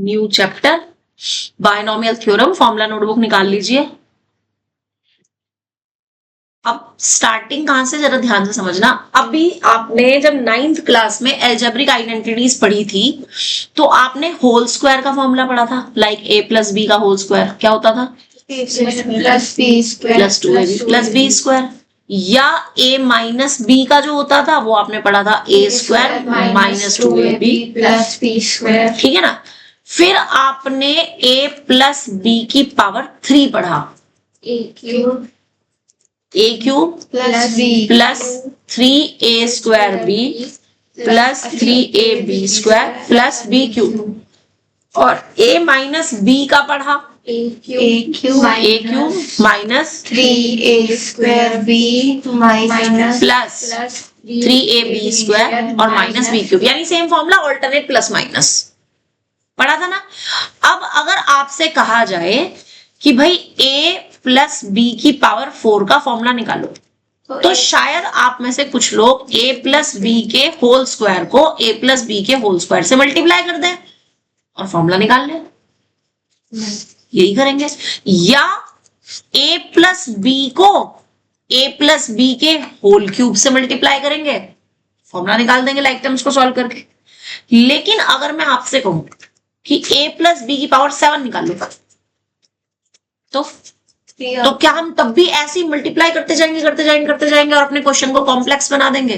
New chapter, binomial theorem, formula notebook निकाल लीजिए। अब स्टार्टिंग कहां से, जरा ध्यान से समझना। अभी आपने जब 9th क्लास में एल्जेब्रिक आइडेंटिटीज पढ़ी थी तो आपने होल स्क्वायर का फॉर्मूला पढ़ा था, लाइक a प्लस बी का होल स्क्वायर क्या होता था, plus B square plus 2ab plus B square, या a माइनस बी का जो होता था वो आपने पढ़ा था a square minus 2ab plus B square, ठीक है ना। फिर आपने a प्लस बी की पावर 3 पढ़ा, A cube a cube plus B plus 3a square b plus 3ab square plus b cube, और a माइनस b का पढ़ा A cube minus 3a square B minus plus 3ab square और minus b cube, यानी same formula alternate plus minus पढ़ा था ना। अब अगर आपसे कहा जाए कि भाई a प्लस बी की पावर 4 का फॉर्मूला निकालो, तो शायद आप में से कुछ लोग a प्लस बी के होल स्क्वायर को a प्लस बी के होल स्क्वायर से मल्टीप्लाई कर दें और फॉर्मूला निकाल लें, यही करेंगे। या a प्लस बी को a प्लस बी के होल क्यूब से मल्टीप्लाई करेंगे, फॉर्मूला निकाल देंगे लाइक टर्म्स को सॉल्व करके। लेकिन अगर मैं आपसे कहूं कि a प्लस बी की पावर 7 निकाल लो, तो क्या हम तब भी ऐसे ही मल्टीप्लाई करते जाएंगे और अपने क्वेश्चन को कॉम्प्लेक्स बना देंगे?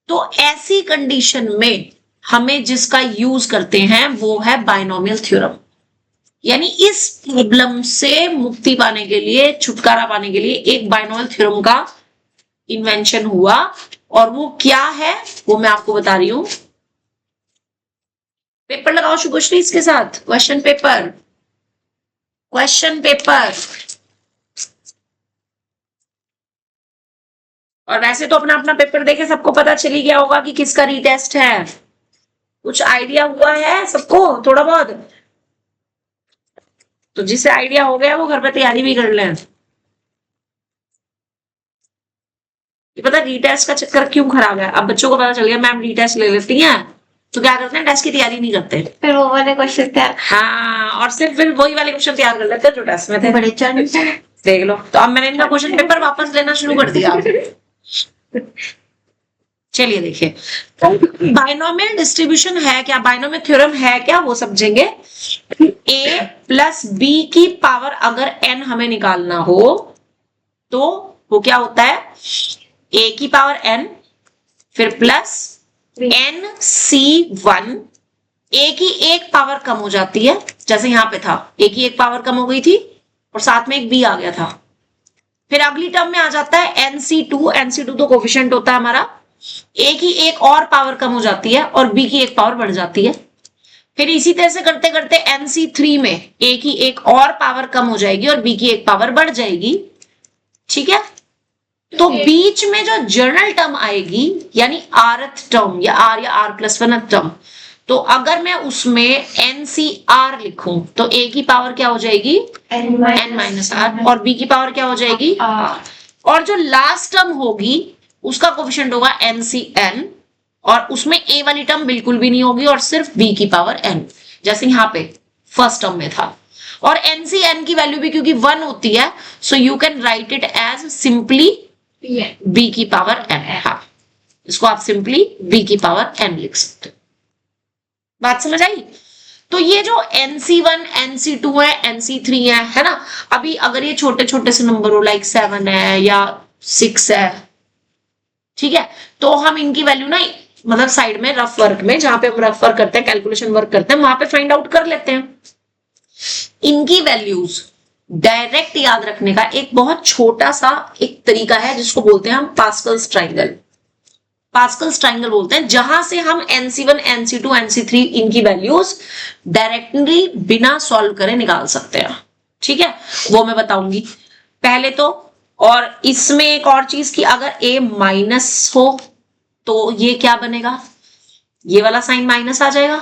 तो ऐसी कंडीशन में हमें जिसका यूज करते हैं वो है बायनोमियल थ्योरम। यानी इस प्रॉब्लम से मुक्ति पाने के लिए, छुटकारा पाने के लिए एक बायनोमियल थ्योरम का इन्वेंशन हुआ, और वो क्या है वो मैं आपको बता रही हूं। पेपर लगाओ शुभश्री इसके साथ, क्वेश्चन पेपर। और वैसे तो अपना अपना पेपर देखे सबको पता चली गया होगा कि किसका रीटेस्ट है, कुछ आइडिया हुआ है सबको थोड़ा बहुत? तो जिसे आइडिया हो गया वो घर पे तैयारी भी कर लें। ये पता रीटेस्ट का चक्कर क्यों खराब है, अब बच्चों को पता चल गया मैम रीटेस्ट ले लेती हैं, तो क्या करते हैं टेस्ट की तैयारी नहीं करते, फिर वो वाले क्वेश्चन तैयार, हाँ, और सिर्फ फिर वही वाले क्वेश्चन तैयार कर लेते हैं जो टेस्ट में थे। बड़े चांस देख लो, तो अब मैंने इनका क्वेश्चन पेपर वापस लेना शुरू कर दिया। चलिए देखिए, बायनोमियल डिस्ट्रीब्यूशन है क्या, बायनोमियल थ्योरम है क्या, वो समझेंगे। a प्लस बी की पावर अगर n हमें निकालना हो तो वो क्या होता है, a की पावर n फिर प्लस nc1, a की एक पावर कम हो जाती है, जैसे यहां पे था a की एक पावर कम हो गई थी और साथ में एक b आ गया था। फिर अगली टर्म में आ जाता है nc2 तो कोफिशिएंट होता है हमारा, a की एक और पावर कम हो जाती है और b की एक पावर बढ़ जाती है। फिर इसी तरह से करते करते nc3 में a की एक और पावर कम हो जाएगी और b की एक पावर बढ़ जाएगी, ठीक है। तो बीच में जो जनरल टर्म आएगी यानी rth टर्म या r या r+1 टर्म, तो अगर मैं उसमें ncr लिखूं तो a की पावर क्या हो जाएगी n-r और b की पावर क्या हो जाएगी r, और जो लास्ट टर्म होगी उसका कोफिशिएंट होगा ncn और उसमें a वाली टर्म बिल्कुल भी नहीं होगी और सिर्फ b की पावर n, जैसे यहाँ पे फर्स्ट टर्म में था। और ncn की वैल्यू भी क्योंकि 1 होती है, so you can write it as simply b की पावर n। हाँ, इसको आप सिंपली b की पावर n लिख सकते हो। बात समझ आई? तो ये जो nc1 nc2 है nc3 है ना, अभी अगर ये छोटे छोटे से नंबर हो लाइक 7 है या 6 है, ठीक है, तो हम इनकी वैल्यू ना मतलब साइड में रफ वर्क में, जहां पे हम रफ वर्क करते हैं, कैलकुलेशन वर्क करते हैं, वहां पे फाइंड आउट कर लेते हैं। इनकी वैल्यूज डायरेक्ट याद रखने का एक बहुत छोटा सा एक तरीका है जिसको बोलते हैं हम पास्कल्स ट्राइंगल। पास्कल्स ट्राइंगल बोलते हैं, जहां से हम nc1 nc2 nc3 इनकी वैल्यूज डायरेक्टली बिना सॉल्व करे निकाल सकते हैं, ठीक है, वो मैं बताऊंगी पहले तो। और इसमें एक और चीज की, अगर a माइनस हो तो ये क्या बनेगा, ये वाला साइन माइनस आ जाएगा,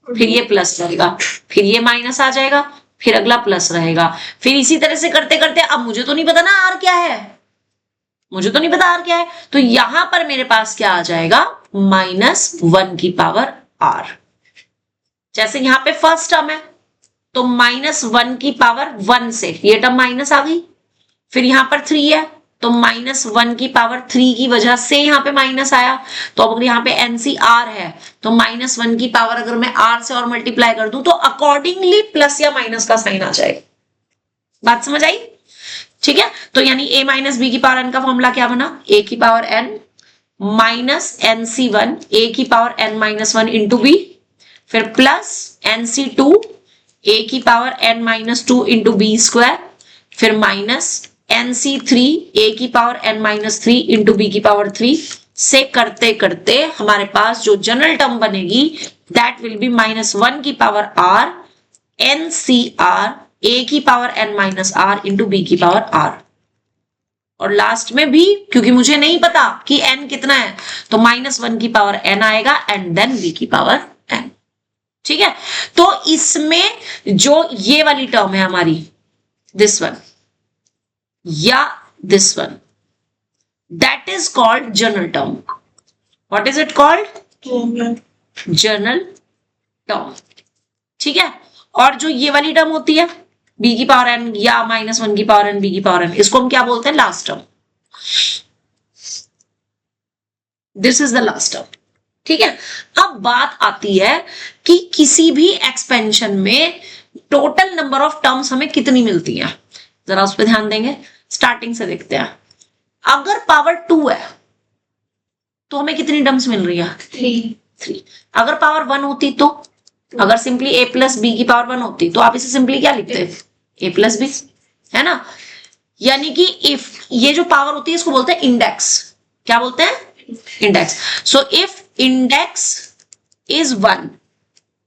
फिर ये प्लस रहेगा, फिर ये माइनस आ जाएगा, फिर अगला प्लस रहेगा, फिर इसी तरह से करते करते, अब मुझे तो नहीं पता ना r क्या है, मुझे तो नहीं पता r क्या है, तो यहां पर मेरे पास क्या आ जाएगा -1 की पावर r। जैसे यहाँ पे फर्स्ट टर्म है तो -1 की पावर 1 से ये टर्म माइनस आ गई, फिर यहाँ पर 3 है तो -1 की पावर 3 की वजह से यहाँ पे माइनस आया। तो अब अगर यहाँ पे NCR है तो -1 की पावर अगर मैं R से और मल्टीप्लाई कर दूं तो अकॉर्डिंगली प्लस या माइनस का साइन आ जाए। बात समझ आई? ठीक है, तो यानी a माइनस बी की पावर n का फॉर्मूला क्या बना, a की power n minus NC1 a की power n minus 1 into B, फिर प्लस NC2 a की power n minus 2 into B square, फिर माइनस NC3 a की power n minus 3 into B की पावर 3 से करते करते हमारे पास जो जनरल टर्म बनेगी दैट विल बी -1 की पावर r NCR a की power n minus r into B की पावर r, और लास्ट में भी क्योंकि मुझे नहीं पता कि n कितना है तो -1 की पावर n आएगा एंड देन b की पावर n। ठीक है, तो इसमें जो ये वाली टर्म है हमारी दिस वन या this one that is called general term. What is it called? General term. ठीक है, और जो ये वाली टर्म होती है b की पावर n या -1 की पावर n b की पावर n, इसको हम क्या बोलते हैं? Last term. This is the last term. ठीक है, अब बात आती है कि किसी भी एक्सपेंशन में टोटल नंबर ऑफ टर्म्स हमें कितनी मिलती हैं, जरा उस पर ध्यान देंगे। स्टार्टिंग से देखते हैं। अगर पावर 2 है तो हमें कितनी टर्म्स मिल रही है? 3। अगर पावर 1 होती तो, अगर सिंपली a प्लस बी की पावर 1 होती तो आप इसे सिंपली क्या लिखते हैं? a प्लस बी, है ना। यानी कि इफ ये जो पावर होती है इसको बोलते हैं इंडेक्स। क्या बोलते हैं? Index. So if index is 1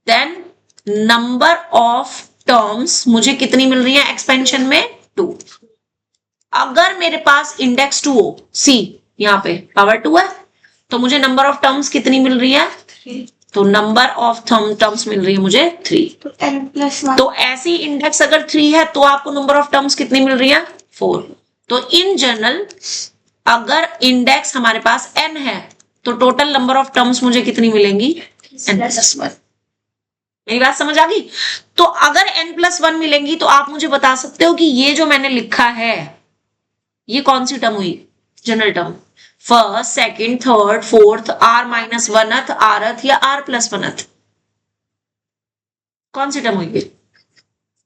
then number of terms मुझे कितनी मिल रही है एक्सपेंशन में? 2। अगर मेरे पास इंडेक्स 2 हो, सी यहाँ पे पावर 2 है तो मुझे नंबर ऑफ टर्म्स कितनी मिल रही है? 3। तो नंबर ऑफ टर्म्स मिल रही है मुझे 3। तो n+1। तो ऐसी इंडेक्स अगर 3 है तो आपको नंबर ऑफ टर्म्स कितनी मिल रही है? 4। तो इन जनरल अगर इंडेक्स हमारे पास n है तो टोटल नंबर ऑफ टर्म्स मुझे कितनी मिलेंगी? n+1। मेरी बात समझ आ गई? तो अगर n+1 मिलेंगी तो आप मुझे बता सकते हो कि ये जो मैंने लिखा है ये कौन सी टर्म हुई? General term. First, second, third, fourth, r minus 1th, rth या r+1th, कौन सी टर्म हुई?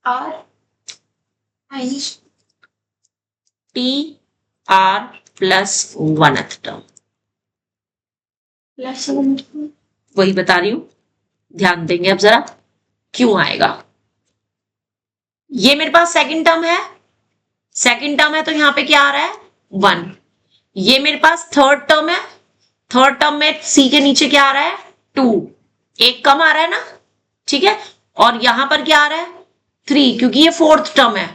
r minus r+1th term. +1। वही बता रही हूं, ध्यान देंगे अब जरा क्यों आएगा। ये मेरे पास सेकंड टर्म है, सेकंड टर्म है तो यहां पे क्या आ रहा है? 1। ये मेरे पास थर्ड टर्म है, थर्ड टर्म में सी के नीचे क्या आ रहा है? 2। एक कम आ रहा है ना, ठीक है। और यहां पर क्या आ रहा है? 3, क्योंकि ये फोर्थ टर्म है।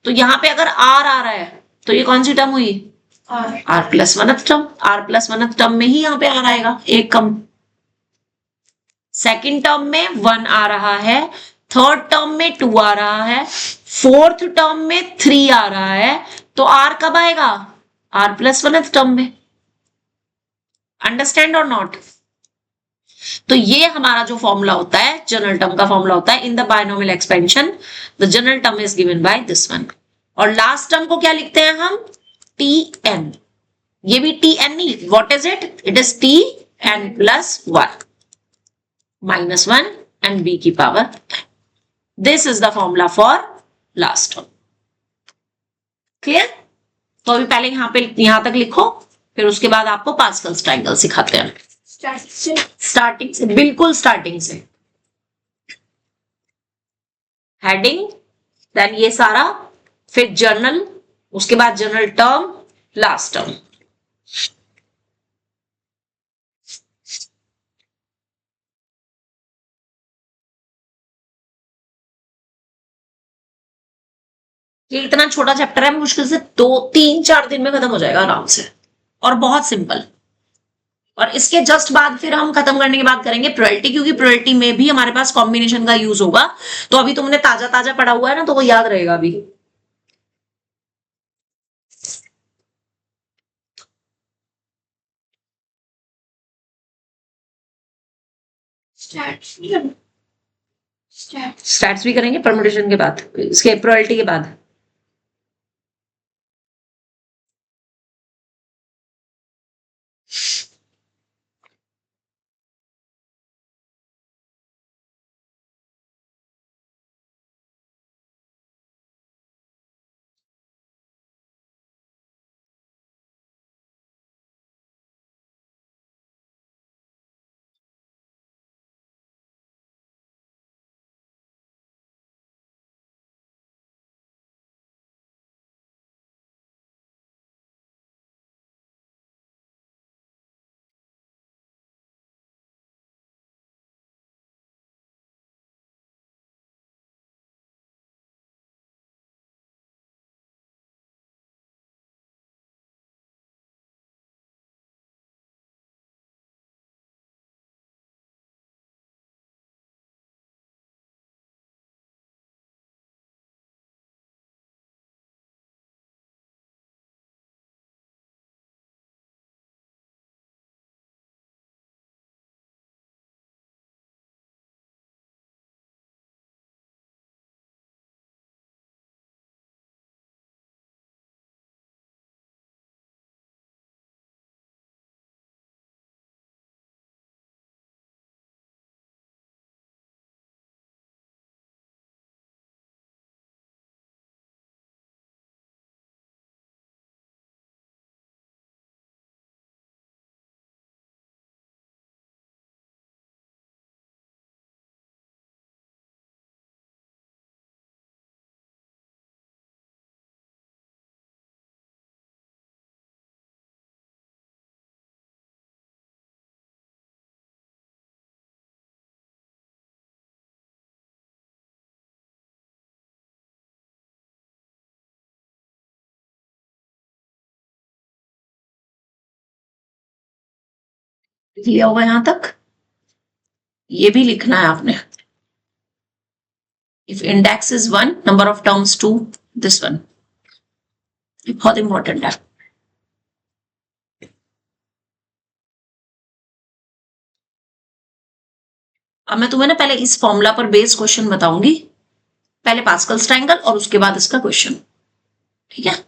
तो यहां पे अगर r आ रहा है तो ये कौन सी टर्म हुई? r+1th term. r+1th टर्म में ही यहां पे r आएगा, एक कम। सेकंड टर्म में 1 आ रहा है, थर्ड टर्म में 2 आ रहा है, फोर्थ टर्म में 3 आ रहा है, तो r कब आएगा? r+1th टर्म में। अंडरस्टैंड और नॉट? तो ये हमारा जो फॉर्मूला होता है जनरल टर्म का फॉर्मूला होता है in the binomial expansion, the general term is given by this one. और लास्ट टर्म को क्या लिखते हैं हम? tn। ये भी tn नहीं, what is it? It is tn+1 -1 and b की power. This is the formula for last term. Clear? तो अभी पहले यहां तक लिखो, फिर उसके बाद आपको पास्कल्स ट्रायंगल सिखाते हैं। स्टार्टिंग से, बिल्कुल स्टार्टिंग से। हेडिंग, देन ये सारा, फिर जर्नल, उसके बाद जनरल टर्म, लास्ट टर्म। ये इतना छोटा चैप्टर है, मुश्किल से 2-3-4 दिन में खत्म हो जाएगा आराम से, और बहुत सिंपल। और इसके जस्ट बाद फिर हम खत्म करने के बाद करेंगे प्रोबेबिलिटी, क्योंकि प्रोबेबिलिटी में भी हमारे पास कॉम्बिनेशन का यूज होगा। तो अभी तुमने ताजा ताजा पढ़ा हुआ है ना, तो वो याद रहेगा अभी। स्टैट्स भी करेंगे परम्यूटेशन के बाद, इसके प्रोबेबिलिटी के बाद। लिया होगा यहां तक, ये भी लिखना है आपने। If index is 1, number of terms 2, this one, ये बहुत इंपॉर्टेंट है। अब मैं तुम्हें ना पहले इस फॉर्मूला पर बेस्ड क्वेश्चन बताऊंगी, पहले पास्कल्स ट्रायंगल और उसके बाद इसका क्वेश्चन, ठीक है।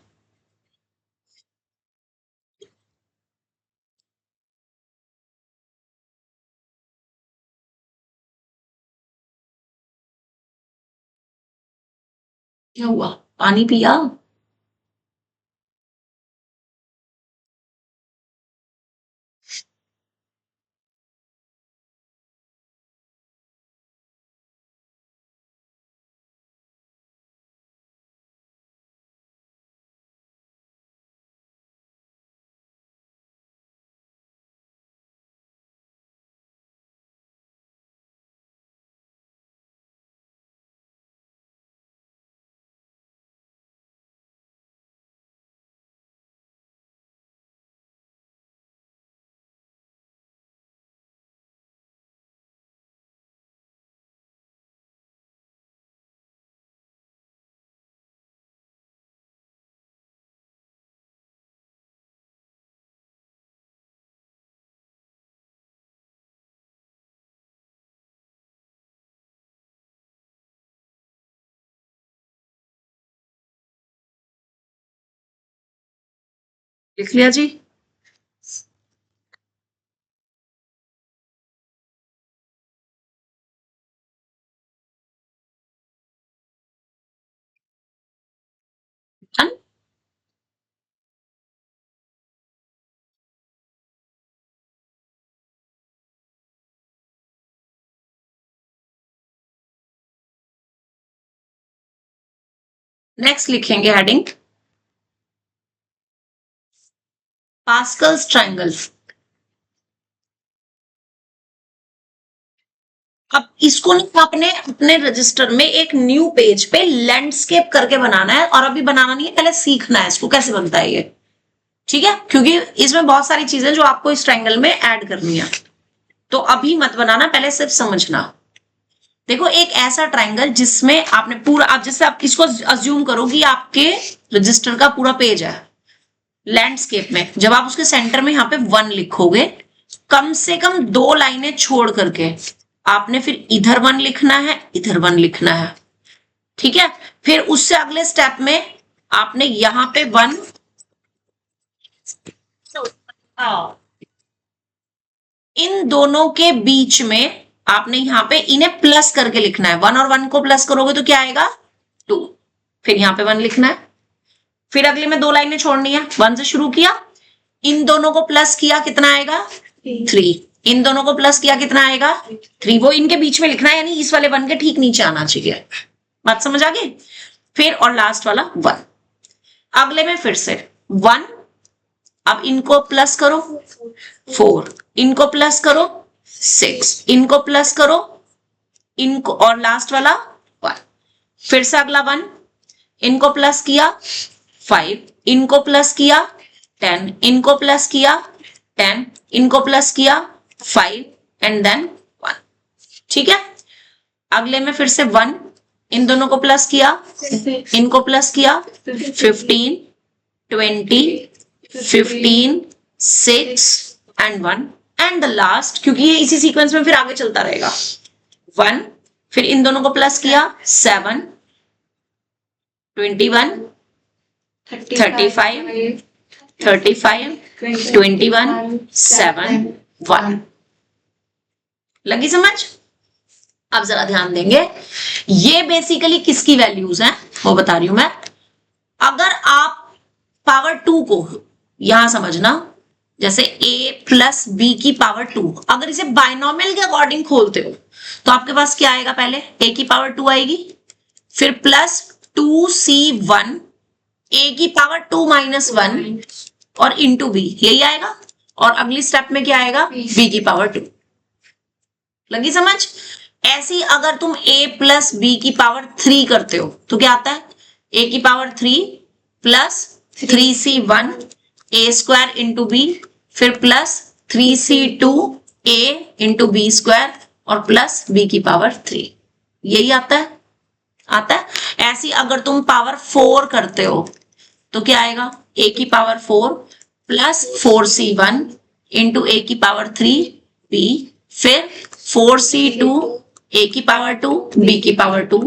क्या हुआ, पानी पिया? लिख लिया जी। नेक्स्ट लिखेंगे हेडिंग पास्कल्स ट्रायंगल्स। अब इसको नहीं आपने अपने रजिस्टर में एक न्यू पेज पे लैंडस्केप करके बनाना है, और अभी बनाना नहीं है, पहले सीखना है इसको कैसे बनता है ये, ठीक है, क्योंकि इसमें बहुत सारी चीजें जो आपको इस ट्रायंगल में ऐड करनी है, तो अभी मत बनाना, पहले सिर्फ समझना। देखो एक ऐसा ट्रायंगल जिसमें आपने पूरा, आप जैसे आप इसको अज्यूम करो कि आपके रजिस्टर का पूरा पेज है लैंडस्केप में, जब आप उसके सेंटर में यहाँ पे 1 लिखोगे, कम से कम 2 लाइनें छोड़ करके आपने फिर इधर 1 लिखना है, इधर 1 लिखना है, ठीक है। फिर उससे अगले स्टेप में आपने यहां पे 1 इन दोनों के बीच में आपने यहां पे इन्हें प्लस करके लिखना है। 1 और 1 को प्लस करोगे तो क्या आएगा 2, फिर यहां पे 1 लिखना है। फिर अगले में 2 लाइनें छोड़नी है। 1 से शुरू किया, इन दोनों को प्लस किया, कितना आएगा 3, इन दोनों को प्लस किया, कितना आएगा 3, वो इनके बीच में लिखना है, यानी इस वाले 1 के ठीक नीचे आना चाहिए। बात समझ आ गई। फिर और लास्ट वाला 1, अगले में फिर से 1, अब इनको प्लस करो 4, इनको प्लस करो 6, इनको प्लस करो, इनको, और लास्ट वाला 1, फिर से अगला 1, इनको प्लस किया 5, इनको प्लस किया 10, इनको प्लस किया 10, इनको प्लस किया 5 एंड देन 1, ठीक है। अगले में फिर से 1, इन दोनों को प्लस किया, इनको प्लस किया 15, 20, 15, 6 एंड 1 एंड द लास्ट, क्योंकि ये इसी सीक्वेंस में फिर आगे चलता रहेगा। 1, फिर इन दोनों को प्लस किया 7, 21, 35, 35, 21, 7, 1। लगी समझ? अब जरा ध्यान देंगे, ये बेसिकली किसकी वैल्यूज हैं वो बता रही हूं मैं। अगर आप पावर 2 को यहां समझना, जैसे a प्लस बी की पावर 2, अगर इसे बाइनोमियल के अकॉर्डिंग खोलते हो तो आपके पास क्या आएगा, पहले a की पावर 2 आएगी, फिर प्लस 2c1 a की पावर 2 माइनस 1 और इंटू बी, यही आएगा। और अगली स्टेप में क्या आएगा, b की पावर 2। लगी समझ? ऐसी अगर तुम a प्लस बी की पावर 3 करते हो तो क्या आता है, a की power 3 plus 3c1 a square into B, फिर plus 3c2 a into B square और प्लस b की पावर 3, यही आता है, आता है। ऐसी अगर तुम पावर 4 करते हो तो क्या आएगा, a की power 4 plus 4c1 into a की पावर 3 b, फिर 4c2 a की पावर 2 b की पावर 2,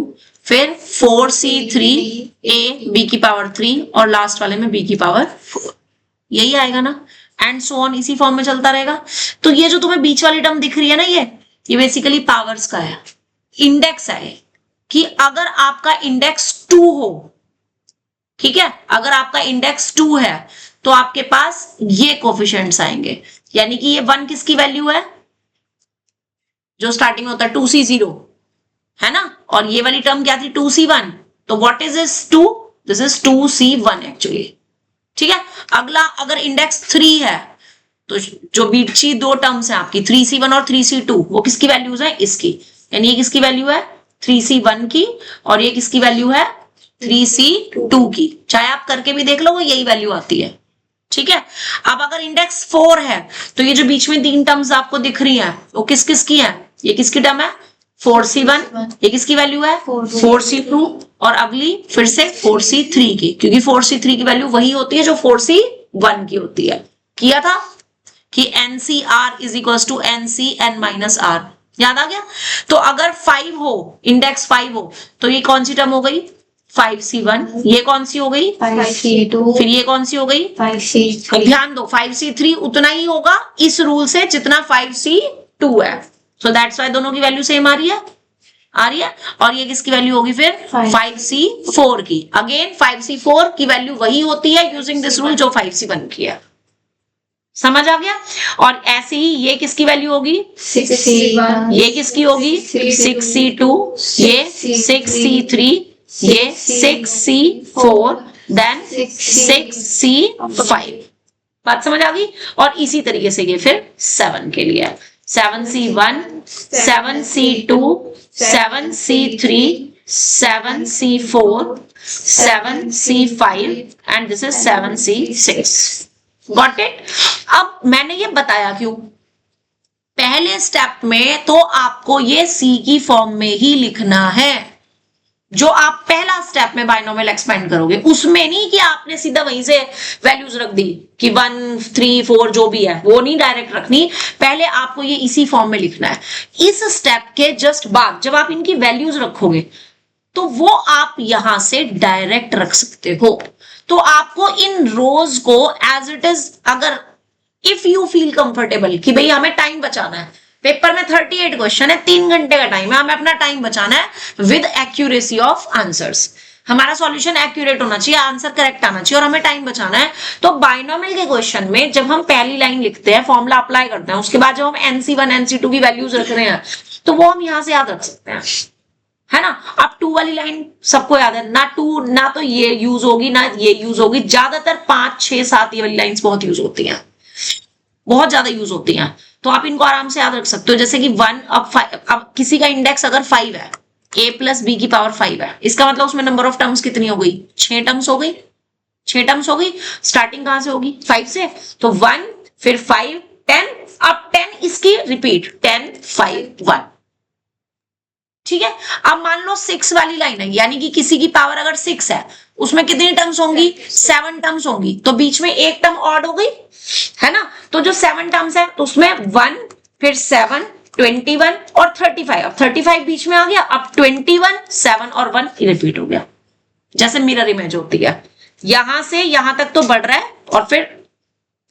फिर 4c3 a b की पावर 3 और लास्ट वाले में b की पावर 4, यही आएगा ना। एंड सो ऑन, इसी फॉर्म में चलता रहेगा। तो ये जो तुम्हें बीच वाली टर्म दिख रही है ना, ये बेसिकली पावर्स का है, इंडेक्स है, कि अगर आपका इंडेक्स 2 हो, ठीक है, अगर आपका इंडेक्स 2 है तो आपके पास ये कोफिशिएंट्स आएंगे, यानी कि ये 1 किसकी वैल्यू है, जो स्टार्टिंग होता है 2c0, है ना, और ये वाली टर्म क्या थी 2c1, तो what is this 2, this is 2c1 actually, ठीक है। अगला अगर इंडेक्स 3 है तो जो बीची 2 टर्म्स हैं आपकी 3c1 और 3c2, वो किसकी वैल्यूज है, इसकी, यानी ये किसकी वैल्यू है 3c1 की और ये किसकी वैल्यू है 3c2 की, चाहे आप करके भी देख लो वो यही वैल्यू आती है, ठीक है। अब अगर इंडेक्स 4 है तो ये जो बीच में 3 टर्म्स आपको दिख रही हैं वो किस किस की है, ये किसकी टर्म है 4c1, ये किसकी वैल्यू है 4c2 और अगली फिर से 4c3 की, क्योंकि 4c3 की वैल्यू वही होती है जो 4c1 की होती है। किया था कि NCR is equal to NCN minus R, याद आ गया। तो अगर 5 हो, इंडेक्स 5 हो तो ये कौन सी टर्म हो गई 5c1, ये कौन सी हो गई 5c2, फिर ये कौन सी हो गई 5c3, ध्यान दो 5c3 उतना ही होगा इस रूल से जितना 5c2 है, सो दैट्स वाई दोनों की वैल्यू सेम आ रही है। और ये किसकी वैल्यू होगी फिर 5c4 की, अगेन 5c4 की वैल्यू वही होती है यूजिंग दिस रूल जो 5c1 की है, समझ आ गया। और ऐसे ही ये किसकी वैल्यू होगी 6c1, ये किसकी होगी 6c2, ये 6c3, ये 6c4, देन 6c5, बात समझ आ गई। और इसी तरीके से ये फिर 7 के लिए 7c1, 7c2, 7c3, 7c4, 7c5 and this is 7c6, got it. अब मैंने ये बताया क्यों, पहले स्टेप में तो आपको ये C की फॉर्म में ही लिखना है, जो आप पहला स्टेप में बायनोमियल एक्सपेंड करोगे, उसमें नहीं कि आपने सीधा वहीं से वैल्यूज रख दी कि 1 3 4 जो भी है वो नहीं डायरेक्ट रखनी, पहले आपको ये इसी फॉर्म में लिखना है। इस स्टेप के जस्ट बाद जब आप इनकी वैल्यूज रखोगे तो वो आप यहां से डायरेक्ट रख सकते हो। तो आपको इन रोज को एज इट इज, अगर इफ यू फील कंफर्टेबल कि भाई हमें टाइम बचाना है, पेपर में 38 क्वेश्चन है, 3 घंटे का टाइम है, हमें अपना टाइम बचाना है विद एक्यूरेसी ऑफ आंसर्स, हमारा सॉल्यूशन एक्यूरेट होना चाहिए, आंसर करेक्ट आना चाहिए और हमें टाइम बचाना है। तो बाइनोमियल के क्वेश्चन में जब हम पहली लाइन लिखते हैं, फॉर्मूला अप्लाई करते हैं, उसके बाद जब हम NC1 NC2 की वैल्यूज रख रहे हैं तो वो हम यहां से याद रख सकते हैं, है ना। अब 2 वाली लाइन सबको याद है ना, 2 ना तो ये यूज होगी ना ये यूज होगी, ज्यादातर 5 6 7 ये वाली लाइंस बहुत यूज होती हैं, बहुत ज्यादा यूज होती हैं, तो आप इनको आराम से याद रख सकते हो। जैसे कि 1 अब किसी का इंडेक्स अगर 5 है, a प्लस बी की पावर 5 है, इसका मतलब उसमें नंबर ऑफ टर्म्स कितनी हो गई, 6 टर्म्स हो गई, 6 टर्म्स हो गई। स्टार्टिंग कहां से होगी, 5 से, तो 1 फिर 5 10, अब 10 इसकी रिपीट 10 5 1, ठीक है। अब मान लो 6 वाली लाइन है, यानी कि किसी की पावर अगर 6 है, उसमें कितनी टर्म्स होंगी, 7 टर्म्स होंगी, तो बीच में एक टर्म ऑड हो गई, है ना। तो जो 7 टर्म्स है तो उसमें 1 फिर 7 21 और 35, अब 35 बीच में आ गया, अब 21 7 और 1 रिपीट हो गया, जैसे मिरर इमेज होती है, यहां से यहां तक तो बढ़ रहा है, और फिर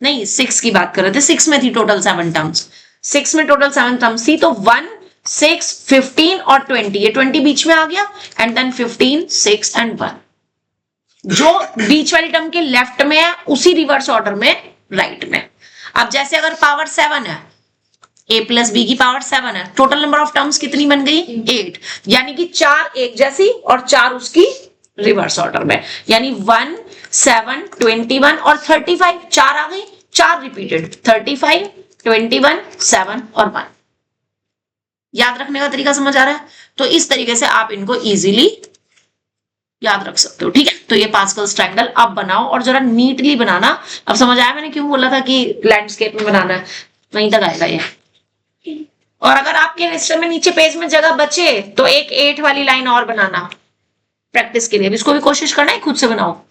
नहीं 6 की बात कर रहे थे, 6 में थी टोटल 7 टर्म्स, 6 में टोटल 7 टर्म्स थी, तो 1 6 15 और 20, ये 20 बीच में आ गया, एंड देन 15 6 एंड 1, जो बीच वाली टर्म के लेफ्ट में है उसी रिवर्स ऑर्डर में राइट में। अब जैसे अगर पावर 7 है, a प्लस बी की पावर 7 है, टोटल नंबर ऑफ टर्म्स कितनी बन गई 8, यानी कि 4 एक जैसी और 4 उसकी रिवर्स ऑर्डर में, यानी 1 7 21 और 35, 4 आ गई, 4 रिपीटेड 35 21 7 और 1। याद रखने का तरीका समझ आ रहा है, तो इस तरीके से आप इनको इजीली याद रख सकते हो, ठीक है। तो ये पास्कल्स ट्रायंगल अब बनाओ और जरा नीटली बनाना। अब समझ आया मैंने क्यों बोला था कि लैंडस्केप में बनाना है, वहीं तक आएगा ये। और अगर आपके रजिस्टर में नीचे पेज में जगह बचे तो एक 8 वाली लाइन और बनाना प्रैक्टिस के लिए, इसको भी कोशिश करना है खुद से बनाओ।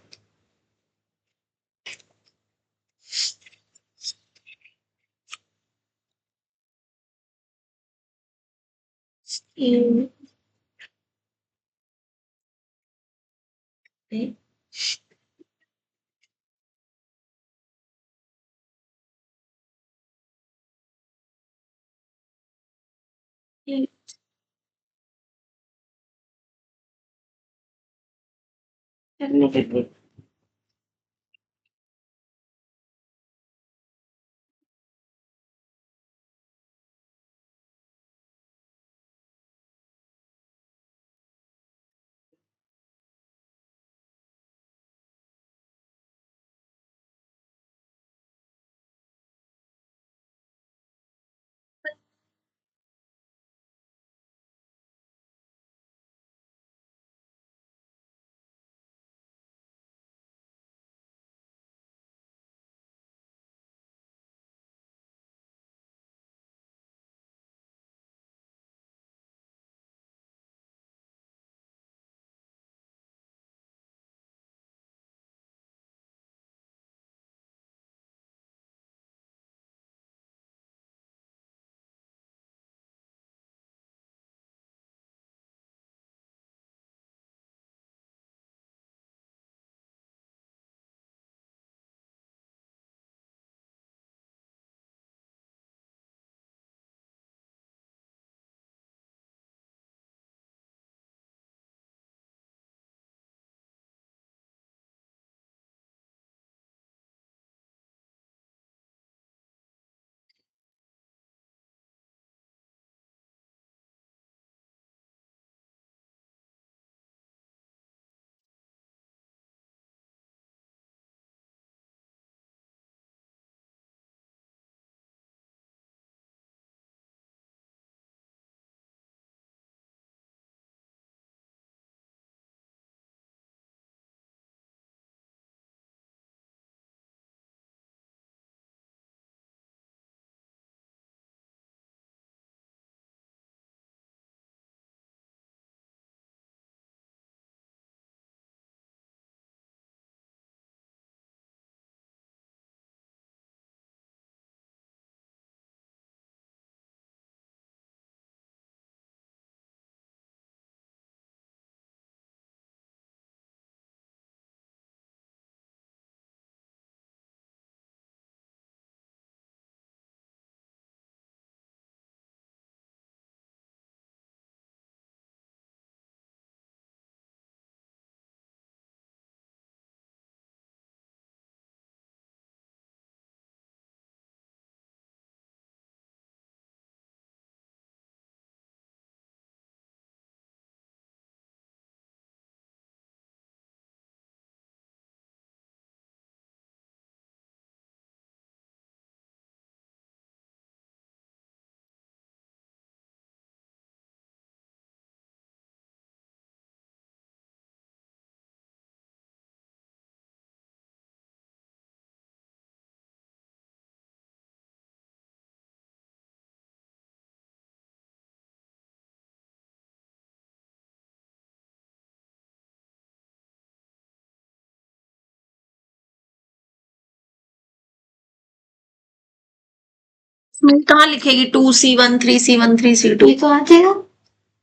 कहाँ लिखेगी 2C1 3C1 3C2? ये तो आ जाएगा।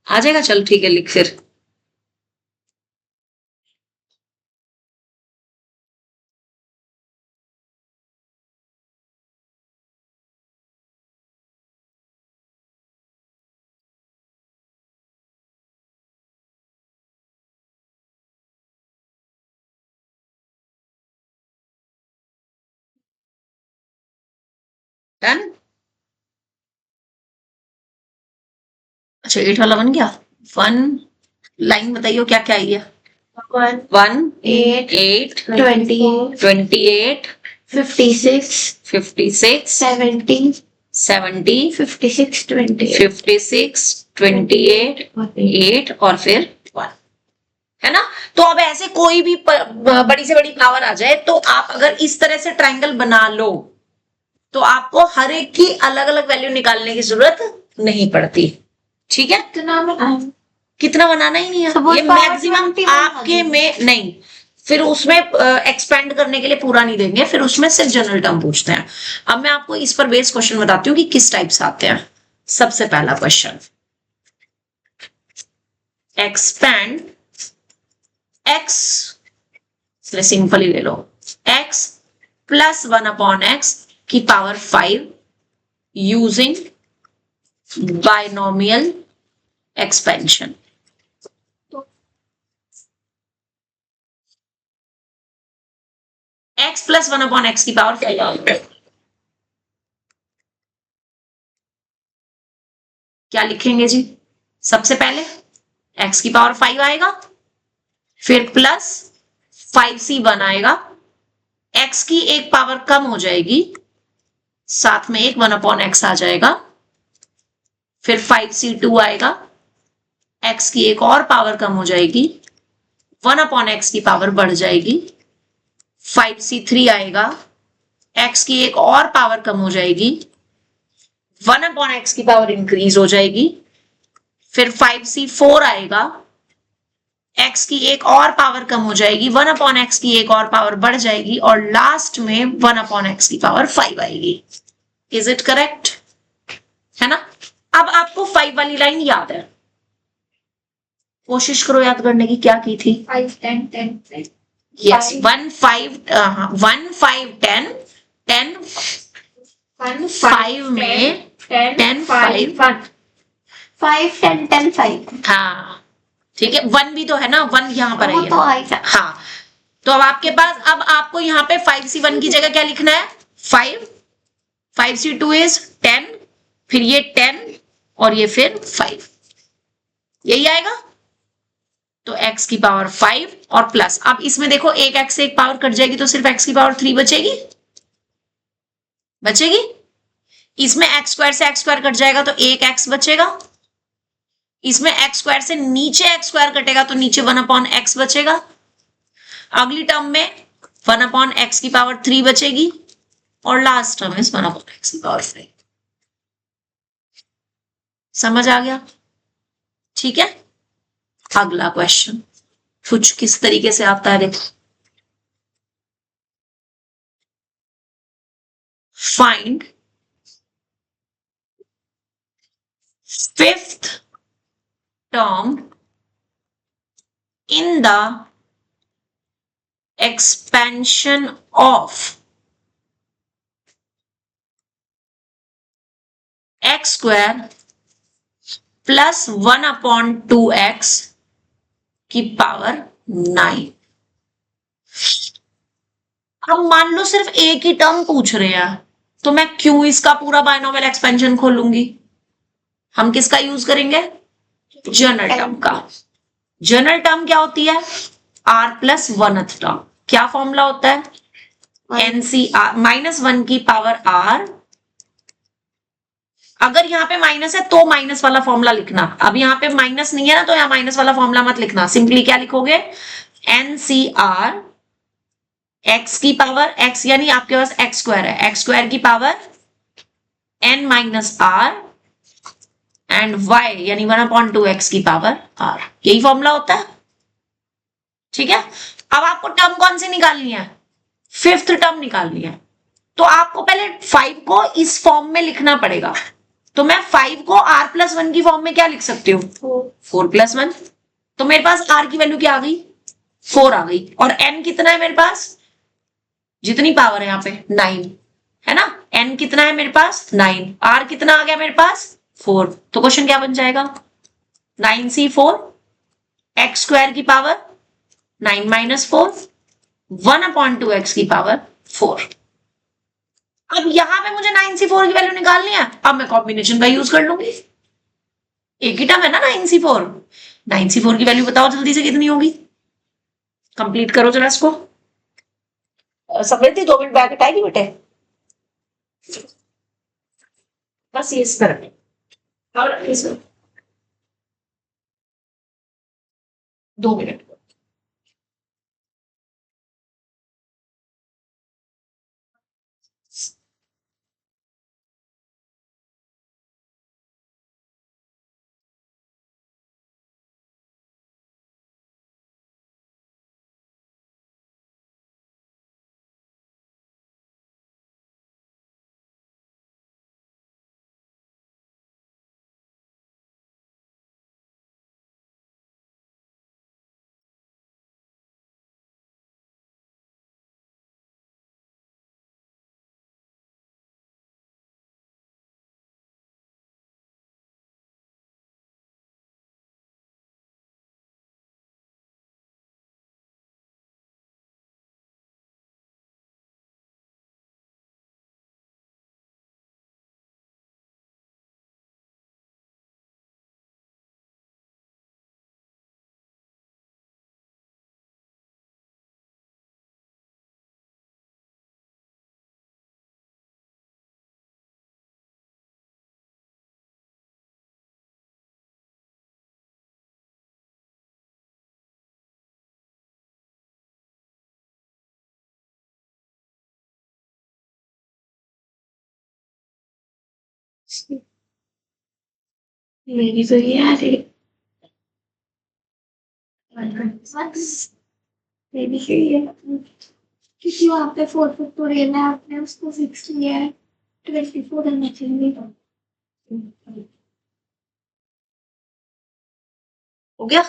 आ जाएगा, चल ठीक है, लिख फिर। डन। अच्छा 8 वाला बन गया। 1 लाइन बताइए क्या क्या आई है। 1 8 8 24 28 56 56 70 70 56 28 56 28 8 और फिर 1, है ना। तो अब ऐसे कोई भी बड़ी से बड़ी पावर आ जाए तो आप अगर इस तरह से ट्रायंगल बना लो तो आपको हर एक की अलग अलग वैल्यू निकालने की जरूरत नहीं पड़ती। ठीक है, कितना बनाना ही नहीं है, तो ये मैक्सिमम आपके में नहीं, फिर उसमें एक्सपेंड करने के लिए पूरा नहीं देंगे, फिर उसमें सिर्फ जनरल टर्म पूछते हैं। अब मैं आपको इस पर बेस क्वेश्चन बताती हूँ कि किस टाइप से आते हैं। सबसे पहला क्वेश्चन, एक्सपेंड x, सिंपल ही ले लो, x प्लस 1/x की power 5 using binomial expansion. x plus 1/x की पावर 5 क्या लिखेंगे जी? सबसे पहले x की पावर 5 आएगा, फिर प्लस 5c1 आएगा, x की एक पावर कम हो जाएगी, साथ में एक 1/x आ जाएगा, फिर 5c2 आएगा, x की एक और पावर कम हो जाएगी, 1/x की पावर बढ़ जाएगी, 5c3 आएगा, x की एक और पावर कम हो जाएगी, 1/x की पावर इंक्रीज हो जाएगी, फिर 5c4 आएगा, x की एक और पावर कम हो जाएगी, 1/x की एक और पावर बढ़ जाएगी, और लास्ट में 1/x की पावर 5 आएगी। Is it correct? है ना। अब आपको 5 वाली लाइन याद है, कोशिश करो याद करने की, क्या की थी? 5 10 10 यस, 1 5 1 5 10 10 5 में 10 5 5 10 10 5। हाँ ठीक है, 1 भी तो है ना, 1 यहाँ पर वो है। तो आएगा। हाँ, तो अब आपके पास, अब आपको यहाँ पे 5c1 की जगह क्या लिखना है? 5, 5c2 इज 10, फिर ये 10 और ये फिर 5, यही आएगा। तो x की पावर 5 और प्लस, अब इसमें देखो एक x से एक पावर कट जाएगी तो सिर्फ x की पावर 3 बचेगी, इसमें x स्क्वायर से x स्क्वायर कट जाएगा तो एक x बचेगा, इसमें x स्क्वायर से नीचे x स्क्वायर कटेगा तो नीचे 1/x बचेगा, अगली टर्म में 1/x की पावर 3 बचेगी, और लास्ट टर्म इज 1/x की पावर 5। समझ आ गया? ठीक है, अगला क्वेश्चन कुछ किस तरीके से आता है देखो। Find fifth term in the expansion of x square plus 1/2x की पावर 9। अब मान लो सिर्फ एक ही टर्म पूछ रहे हैं तो मैं क्यों इसका पूरा बायनोमियल एक्सपेंशन खोलूंगी? हम किसका यूज करेंगे? जनरल टर्म का। जनरल टर्म क्या होती है? r plus 1th term. क्या फॉर्मूला होता है? NCR -1 की पावर r। अगर यहाँ पे माइनस है तो माइनस वाला फॉर्मूला लिखना, अब यहाँ पे माइनस नहीं है ना तो यहाँ माइनस वाला फॉर्मूला मत लिखना, सिंपली क्या लिखोगे? NCR x की पावर x, यानी आपके पास x स्क्वायर है, x स्क्वायर की power n minus r and y यानी 1/2x की पावर r। यही फॉर्मूला होता है। ठीक है, अब आपको टर्म कौन सी निकालनी है? फिफ्थ टर्म निकालनी है। तो आपको पहले 5 को इस फॉर्म में लिखना पड़ेगा। तो मैं 5 को r+1 की फॉर्म में क्या लिख सकती हूँ? 4+1। तो मेरे पास r की वैल्यू क्या आ गई? 4 आ गई। और n कितना है मेरे पास? जितनी पावर है यहाँ पे 9 है ना। n कितना है मेरे पास? 9। r कितना आ गया मेरे पास? 4। तो क्वेश्चन क्या बन जाएगा? 9c4 x² की पावर 9 - 4 1/2x की पावर 4। अब यहां पे मुझे 9c4 की वैल्यू निकालनी है। अब मैं कॉम्बिनेशन का यूज कर लूंगी। एक ही टर्म है ना 9c4। 9c4 की वैल्यू बताओ जल्दी से कितनी होगी? कंप्लीट करो जरा इसको। समृद्धि 2 मिनट बैक हटाएगी बेटे? बस ये इस पर और इस 2 मिनट। मेरी तो ये आ रही मेरी सही है क्योंकि वहाँ पे 4 है आपने उसको 6 लिया है 24 रहना चाहिए। हो गया?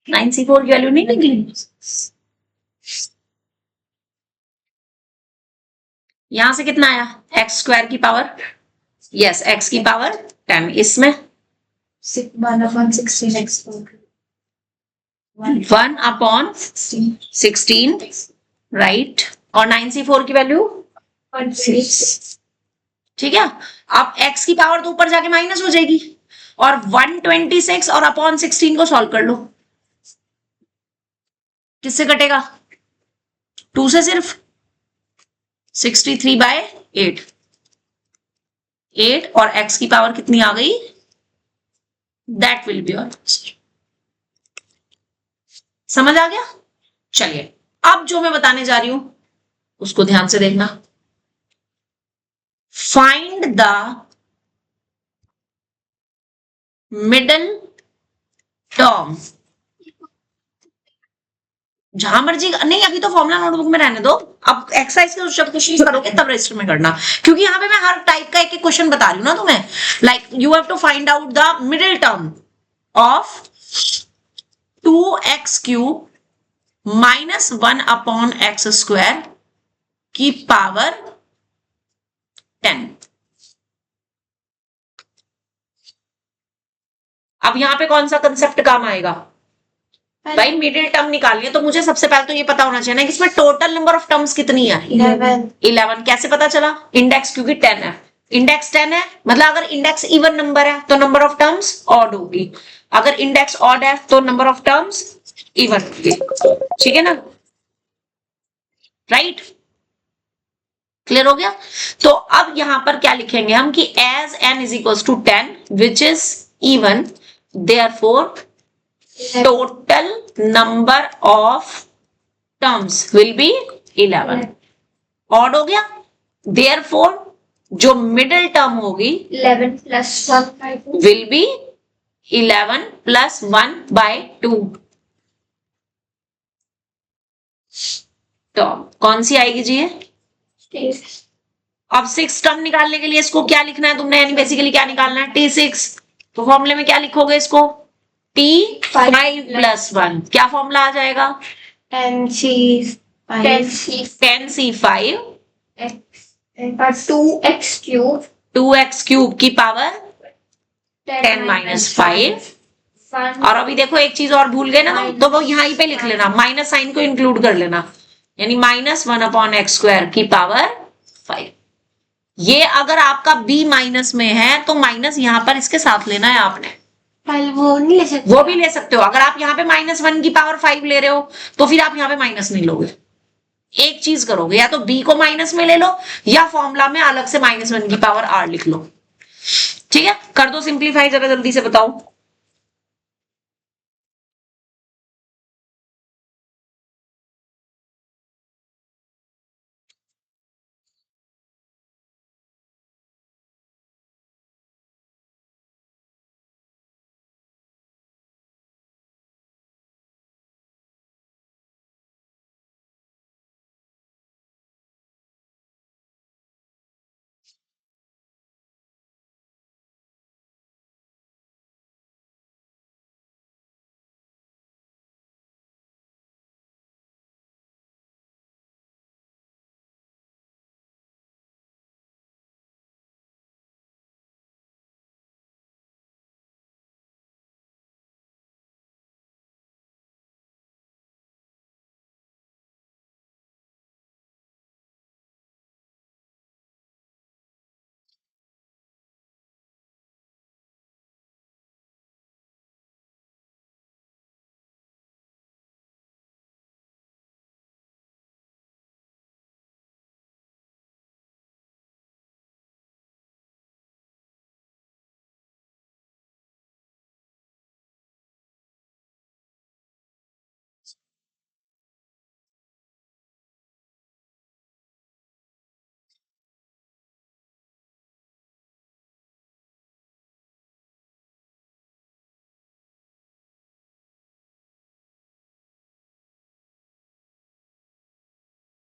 9c4 की वैल्यू नहीं निकली? यहां से कितना आया? x² की पावर, यस x की पावर 10। इसमें 1/16 राइट। और 9c4 की वैल्यू 6 ठीक है। अब x की पावर तो ऊपर जाके माइनस हो जाएगी। और 126 और अपॉन 16 को सॉल्व कर लो। किससे कटेगा? 2 से सिर्फ 63/8 8 और x की पावर कितनी आ गई? That will be your answer. समझ आ गया? चलिए अब जो मैं बताने जा रही हूं उसको ध्यान से देखना। Find the middle term. जहां मर्जी नहीं, अभी तो फॉर्मूला नोटबुक में रहने दो। अब एक्सरसाइज के जब क्वेश्चन करोगे तब रजिस्टर में करना, क्योंकि यहाँ पे मैं हर टाइप का एक क्वेश्चन बता रही हूँ ना तुम्हें। Like you have to find out the middle term of 2x³ - 1/x² की पावर 10। अब यहाँ पे कौन सा कंसेप्ट काम आएगा? भाई मिडिल टर्म निकालनी है तो मुझे सबसे पहले तो ये पता होना चाहिए ना कि इसमें टोटल नंबर ऑफ टर्म्स कितनी है? 11। कैसे पता चला? इंडेक्स क्योंकि 10 है। इंडेक्स 10 है मतलब अगर इंडेक्स इवन नंबर है तो नंबर ऑफ टर्म्स ऑड होगी, अगर इंडेक्स ऑड है तो नंबर ऑफ टर्म्स इवन होगी। ठीक है ना? राइट? क्लियर हो गया? तो अब यहां पर क्या लिखेंगे हम कि as n = 10 which is even, therefore total number of terms will be 11। Odd हो गया, therefore जो मिडिल टर्म होगी 11 + 1/2 will be 11 + 1/2 टर्म। कौन सी आएगी जी? T6. अब 6 टर्म निकालने के लिए इसको क्या लिखना है तुमने, यानी बेसिकली क्या निकालना है, T6। तो फॉर्मूले में क्या लिखोगे इसको, T5 प्लस 1, क्या फॉर्मूला आ जाएगा, 10C5 2x cube 2x cube की पावर 10 माइनस 5। और अभी देखो एक चीज और भूल गए ना तुम, तो वो यहाँ पे लिख लेना, माइनस साइन को इंक्लूड कर लेना, यानी -1/x² की पावर 5। ये अगर आपका b माइनस में है तो माइनस यहाँ पर इसके साथ लेना है आपने, वो नहीं ले सकते, वो भी ले सकते हो। अगर आप यहाँ पे -1 की पावर 5 ले रहे हो तो फिर आप यहाँ पे माइनस नहीं लोगे, एक चीज करोगे, या तो b को माइनस में ले लो या फॉर्मूला में अलग से -1 की पावर r लिख लो। ठीक है, कर दो सिंप्लीफाई, जरा जल्दी से बताओ।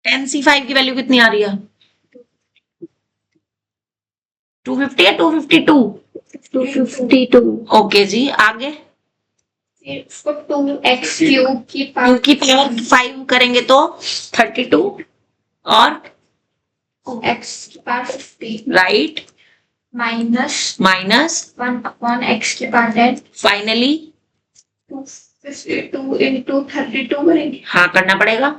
NC5 की वैल्यू कितनी आ रही है, 250 या 252? 252। ओके जी, आगे इसको 2x क्यूब की पावर 5 करेंगे तो 32 और x की power 50 right minus minus 1/x की पावर 10। फाइनली 252 into 32 करेंगे, हाँ करना पड़ेगा,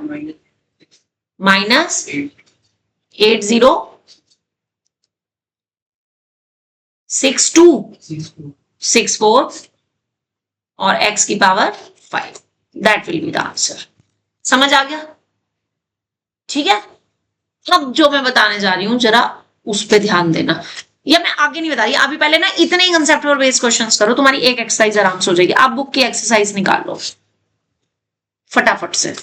-806264 और x की power 5, that will be the answer. समझ आ गया? ठीक है, अब जो मैं बताने जा रही हूं जरा उस पे ध्यान देना, या मैं आगे नहीं बता रही, अभी पहले ना इतने ही कंसेप्ट पर बेस्ड क्वेश्चंस करो, तुम्हारी एक एक्सरसाइज आराम से हो जाएगी। आप बुक की एक्सरसाइज निकाल लो फटाफट से,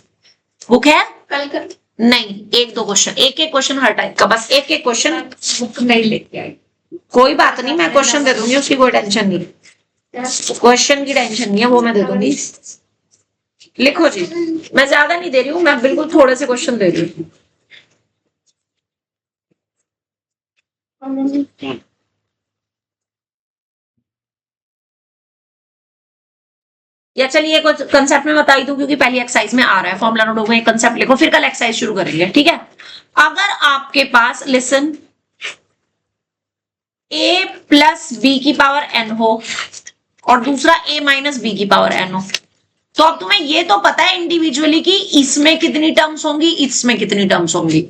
बुक है? कल कर नहीं, एक दो क्वेश्चन, एक एक क्वेश्चन हर टाइप का, बस एक एक क्वेश्चन। बुक नहीं लेके आई, कोई बात नहीं, मैं क्वेश्चन दे दूंगी, उसकी कोई टेंशन नहीं, क्वेश्चन की टेंशन नहीं है, वो मैं दे दूंगी। लिखो जी, मैं ज्यादा नहीं दे रही हूँ, मैं बिल्कुल थोड़े से क्वेश्चन दे रही हूँ। या चलिए कुछ कंसेप्ट में बता दूं, क्योंकि पहली एक्सरसाइज में आ रहा है, फॉर्मूला नोट में कंसेप्ट लिखो, फिर कल एक्सरसाइज शुरू करेंगे। ठीक है, अगर आपके पास लिसन a प्लस बी की पावर n हो और दूसरा a माइनस बी की पावर n हो, तो अब तुम्हें ये तो पता है इंडिविजुअली कि इसमें कितनी टर्म्स होंगी, इसमें कितनी टर्म्स होंगी,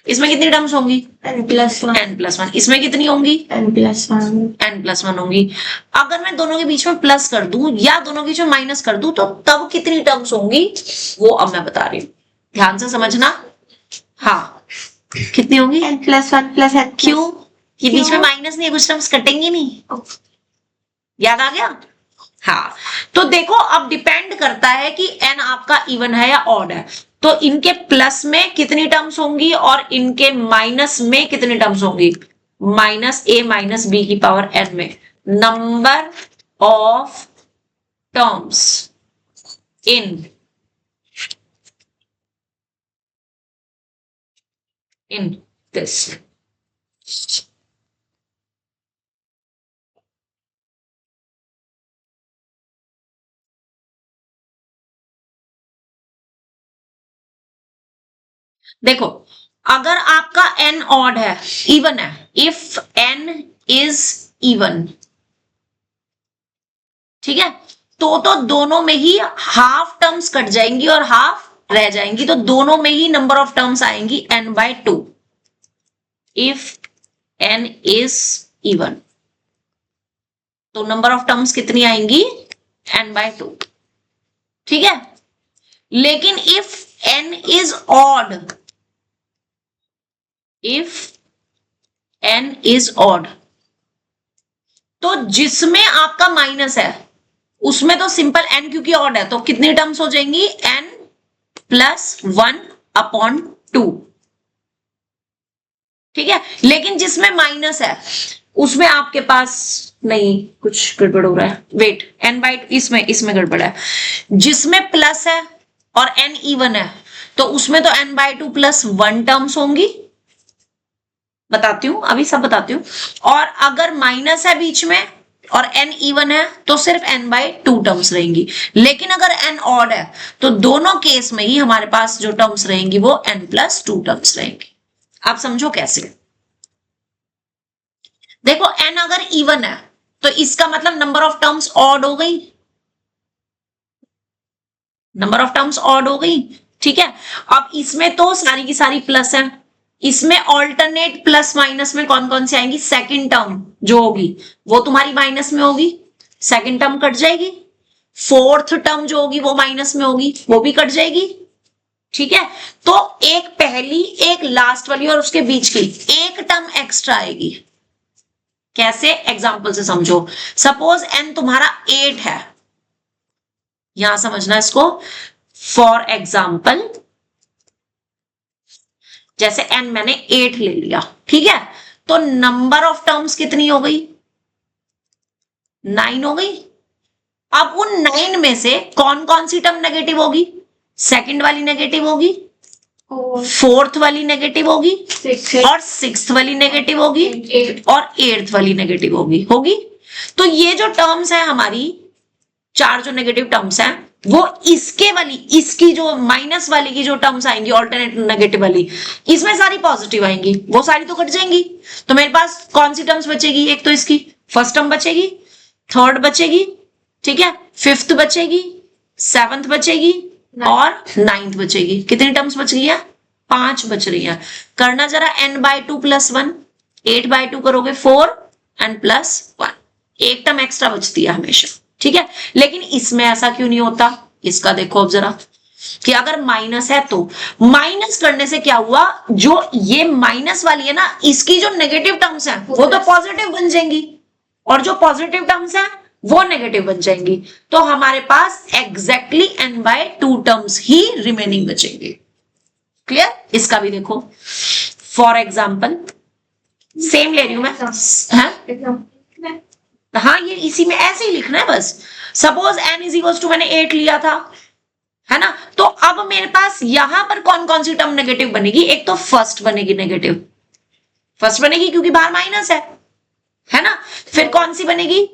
इसमें कितनी टर्म्स होंगी n+1, इसमें कितनी होंगी n+1 होंगी। अगर मैं दोनों के बीच में प्लस कर दूं या दोनों के बीच में माइनस कर दूं तो तब कितनी टर्म्स होंगी, वो अब मैं बता रही हूं, ध्यान से समझना। हाँ, कितनी होंगी, n+1 + n। क्यों, ये बीच में माइनस नहीं है, कुछ टर्म्स कटेंगी नहीं, याद आ गया? हाँ, तो देखो अब डिपेंड करता है कि n आपका इवन है या ऑड है, तो इनके प्लस में कितनी टर्म्स होंगी और इनके माइनस में कितनी टर्म्स होंगी, -a माइनस b की पावर n में number of terms in in this. देखो, अगर आपका n ऑड है, इवन है, इफ n इज इवन, ठीक है, तो दोनों में ही हाफ टर्म्स कट जाएंगी और हाफ रह जाएंगी, तो दोनों में ही नंबर ऑफ टर्म्स आएंगी n/2 if n is even. तो नंबर ऑफ टर्म्स कितनी आएंगी? n/2, ठीक है। लेकिन if n is odd, if n is odd, तो जिसमें आपका माइनस है उसमें तो सिंपल n, क्योंकि ऑड है तो कितनी टर्म्स हो जाएंगी? n+1/2, ठीक है। लेकिन जिसमें माइनस है उसमें आपके पास नहीं, कुछ गड़बड़ हो रहा है, वेट, n/2 इसमें गड़बड़ है। जिसमें प्लस है और n इवन है तो उसमें तो n/2 + 1 टर्म्स होंगी, बताती हूं, अभी सब बताती हूं। और अगर माइनस है बीच में और n इवन है तो सिर्फ n/2 टर्म्स रहेंगी। लेकिन अगर n ऑड है तो दोनों केस में ही हमारे पास जो टर्म्स रहेंगी वो n+2 टर्म्स रहेंगी। आप समझो कैसे? देखो, n अगर इवन है तो इसका मतलब नंबर ऑफ टर्म्स ऑड हो गई, नंबर ऑफ टर्म्स ऑड हो गई, ठीक है। अब इसमें तो सारी की सारी प्लस है, इसमें ऑल्टरनेट प्लस माइनस में कौन कौन सी आएंगी? सेकंड टर्म जो होगी वो तुम्हारी माइनस में होगी, सेकंड टर्म कट जाएगी। फोर्थ टर्म जो होगी वो माइनस में होगी, वो भी कट जाएगी, ठीक है। तो एक पहली, एक लास्ट वाली और उसके बीच की एक टर्म एक्स्ट्रा आएगी। कैसे? एग्जाम्पल से समझो। सपोज n तुम्हारा 8 है, यहां समझना इसको। फॉर एग्जाम्पल, जैसे n मैंने 8 ले लिया, ठीक है, तो नंबर ऑफ टर्म्स कितनी हो गई? 9 हो गई। अब उन 9 में से कौन कौन सी टर्म नेगेटिव होगी? सेकंड वाली नेगेटिव होगी, फोर्थ वाली नेगेटिव होगी, और सिक्स्थ वाली नेगेटिव होगी, और 8th वाली नेगेटिव होगी। तो ये जो टर्म्स है हमारी, 4 जो नेगेटिव टर्म्स हैं, वो इसके वाली, इसकी जो माइनस वाली की जो टर्म्स आएंगी ऑल्टरनेट नेगेटिव वाली, इसमें सारी पॉजिटिव आएंगी, वो सारी तो कट जाएंगी। तो मेरे पास कौन सी टर्म्स बचेगी? एक तो इसकी फर्स्ट टर्म बचेगी, थर्ड बचेगी, ठीक है, फिफ्थ बचेगी, 7th बचेगी और 9th बचेगी। कितनी टर्म्स बच गई है? 5 बच रही है। करना जरा, n/2 + 1, 8/2 करोगे 4 and +1, एक टर्म एक्स्ट्रा बचती है हमेशा, ठीक है। लेकिन इसमें ऐसा क्यों नहीं होता? इसका देखो अब जरा, कि अगर माइनस है तो माइनस करने से क्या हुआ? जो ये माइनस वाली है ना, इसकी जो नेगेटिव टर्म्स हैं वो तो पॉजिटिव बन जाएंगी, और जो पॉजिटिव टर्म्स हैं वो नेगेटिव बन जाएंगी। तो हमारे पास एग्जैक्टली n/2 टर्म्स ही रिमेनिंग बचेंगे। क्लियर? इसका भी देखो, फॉर एग्जाम्पल, सेम ले रही हूं मैं, हाँ, ये इसी में ऐसे ही लिखना है बस। सपोज n = मैंने 8 लिया था, है ना, तो अब मेरे पास यहां पर कौन कौन सी टर्म नेगेटिव बनेगी? एक तो फर्स्ट बनेगी नेगेटिव, फर्स्ट बनेगी क्योंकि बाहर माइनस है ना। फिर कौन सी बनेगी?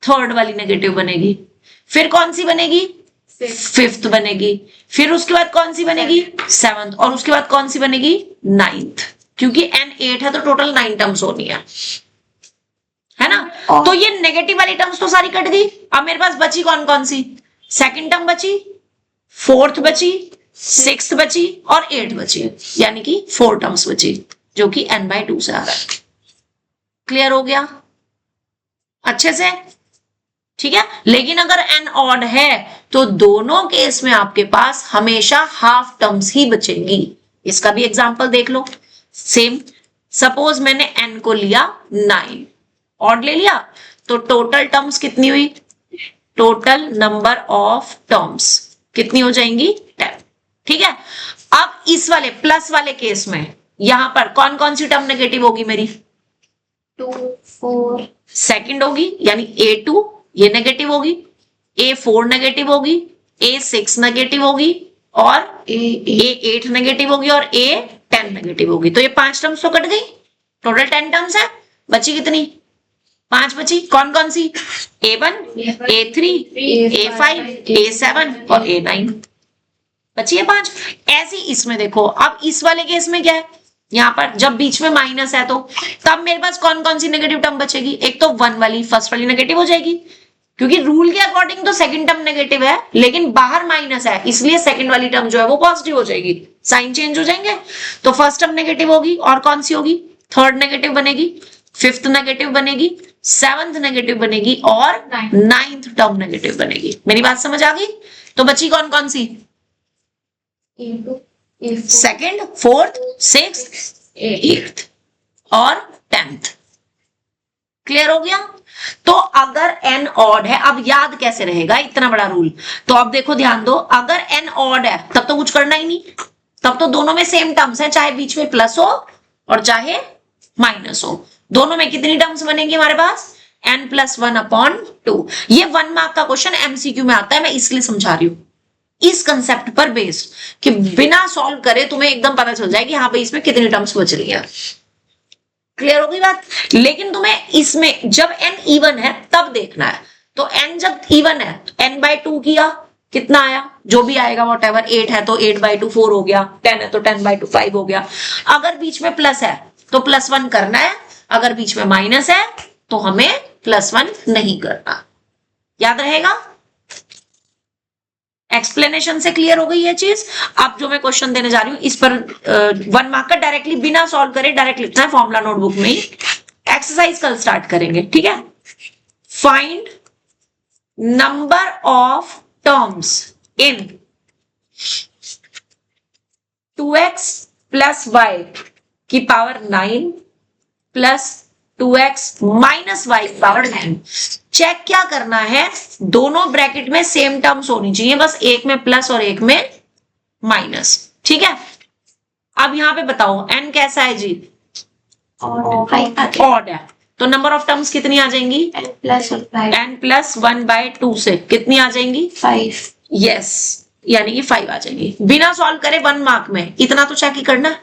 थर्ड वाली नेगेटिव बनेगी। फिर कौन सी बनेगी? फिफ्थ बनेगी। फिर उसके बाद कौन सी बनेगी? 7th। और उसके बाद कौन सी बनेगी? 9th, क्योंकि n 8 है तो टोटल 9 टर्म्स होनी है ना। तो ये नेगेटिव वाली टर्म्स तो सारी कट गई। अब मेरे पास बची कौन कौन सी? सेकंड टर्म बची, फोर्थ बची, 6th बची और 8 बची, यानी कि 4 टर्म्स बची, जो कि n/2 से आ रहा है। क्लियर हो गया अच्छे से? ठीक है। लेकिन अगर n ऑड है तो दोनों केस में आपके पास हमेशा हाफ टर्म्स ही बचेंगी। इसका भी एग्जांपल देख लो। सेम, सपोज मैंने n को लिया 9, ऑड ले लिया, तो टोटल टर्म्स कितनी हुई? टोटल नंबर ऑफ टर्म्स कितनी हो जाएंगी? 10। ठीक है। अब इस वाले प्लस वाले केस में यहां पर कौन कौन सी टर्म नेगेटिव होगी मेरी? 2, 4 सेकंड होगी, यानी A2 ये नेगेटिव होगी, A4 नेगेटिव होगी, A6 नेगेटिव होगी और A8 नेगेटिव होगी और 10 नेगेटिव होगी। तो ये 5 टर्म्स तो कट गई, टोटल 10 टर्म्स है, बची कितनी? 5 बची। कौन कौन सी? A1, A3, A5, A7 और A9 बची है 5। ऐसी इसमें देखो, अब इस वाले केस में क्या है, यहाँ पर जब बीच में माइनस है तो तब मेरे पास कौन कौन सी नेगेटिव टर्म बचेगी? एक तो 1 वाली, फर्स्ट वाली नेगेटिव हो जाएगी, क्योंकि रूल के अकॉर्डिंग तो सेकंड टर्म नेगेटिव है, लेकिन बाहर माइनस है, इसलिए सेकंड वाली टर्म जो है वो पॉजिटिव हो जाएगी, साइन चेंज हो जाएंगे। तो फर्स्ट टर्म नेगेटिव होगी, और कौन सी होगी? थर्ड नेगेटिव बनेगी, फिफ्थ नेगेटिव बनेगी, सेवंथ नेगेटिव बनेगी और नाइन्थ टर्म नेगेटिव बनेगी। मेरी बात समझ आ गई? तो बची कौन कौन सी? सेकंड, फोर्थ, सिक्स्थ, एट्थ और 10th। क्लियर हो गया? तो अगर n ऑड है, अब याद कैसे रहेगा इतना बड़ा रूल? तो अब देखो ध्यान दो, अगर n ऑड है तब तो कुछ करना ही नहीं, तब तो दोनों में सेम टर्म्स है, चाहे बीच में प्लस हो और चाहे माइनस हो, दोनों में कितनी टर्म्स बनेंगी हमारे पास? n+1/2। ये 1 मार्क का क्वेश्चन एमसीक्यू में आता है, मैं इसलिए समझा रही हूं, इस कंसेप्ट पर बेस्ड, कि बिना सॉल्व करे तुम्हें एकदम पता चल जाए कि हाँ भाई इसमें कितनी टर्म्स बच रही है। क्लियर हो गई बात? लेकिन तुम्हें इसमें जब n इवन है तब देखना है। तो n जब इवन है तो n/2 किया, कितना आया? जो भी आएगा वॉट एवर, 8 है तो 8/2 4 हो गया, 10 है तो 10/2 5 हो गया। अगर बीच में प्लस है तो +1 करना है, अगर बीच में माइनस है तो हमें +1 नहीं करना। याद रहेगा? एक्सप्लेनेशन से क्लियर हो गई ये चीज? अब जो मैं क्वेश्चन देने जा रही हूं इस पर 1 मार्क का डायरेक्टली बिना सॉल्व करे डायरेक्ट लिखना है फॉर्मूला नोटबुक में ही। एक्सरसाइज कल स्टार्ट करेंगे, ठीक है? Find number of terms in 2x + y की पावर 9 प्लस 2x - y की पावर 9। चेक क्या करना है? दोनों ब्रैकेट में सेम टर्म्स होनी चाहिए, बस एक में प्लस और एक में माइनस, ठीक है? अब यहां पे बताओ n कैसा है जी? ऑड है, तो नंबर ऑफ टर्म्स कितनी आ जाएंगी? n+1/2 से कितनी आ जाएंगी? 5। यस, यानी कि 5 आ जाएंगी, बिना सॉल्व करे 1 मार्क में। इतना तो चेक ही करना है,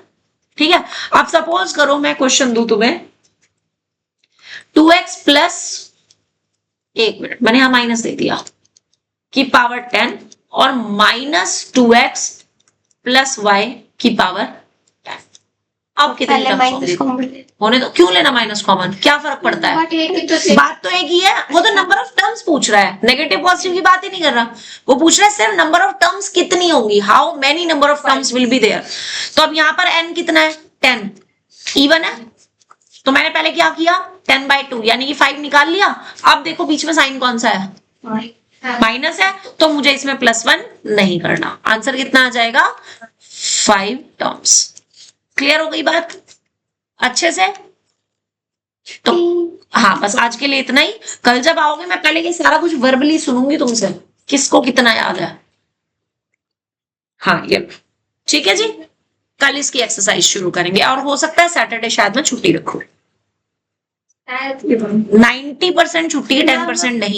ठीक है? अब सपोज करो मैं क्वेश्चन दूं तुम्हें, 2x प्लस, एक मिनट मैंने यहां माइनस दे दिया, की पावर 10 और -2x + y की पावर 10। अब कितने होने दो, क्यों लेना माइनस कॉमन, क्या फर्क पड़ता है? बात तो एक ही है, वो तो नंबर ऑफ टर्म्स पूछ रहा है, नेगेटिव पॉजिटिव की बात ही नहीं कर रहा, वो पूछ रहा है सिर्फ नंबर ऑफ टर्म्स कितनी होंगी, how many number of terms will be there. तो अब यहाँ पर n कितना है? 10 इवन है, तो मैंने पहले क्या किया? 10/2 यानी कि 5 निकाल लिया। अब देखो बीच में साइन कौन सा है? माइनस है, तो मुझे इसमें +1 नहीं करना। आंसर कितना आ जाएगा? 5 टर्म्स। क्लियर हो गई बात अच्छे से? तो हाँ, बस आज के लिए इतना ही। कल जब आओगे मैं पहले ये सारा कुछ वर्बली सुनूंगी तुमसे, किसको कितना याद है। हाँ ये ठीक है जी, कल इसकी एक्सरसाइज शुरू करेंगे, और हो सकता है सैटरडे शायद मैं छुट्टी रखूं। 90% छुट्टी है, 10% नहीं।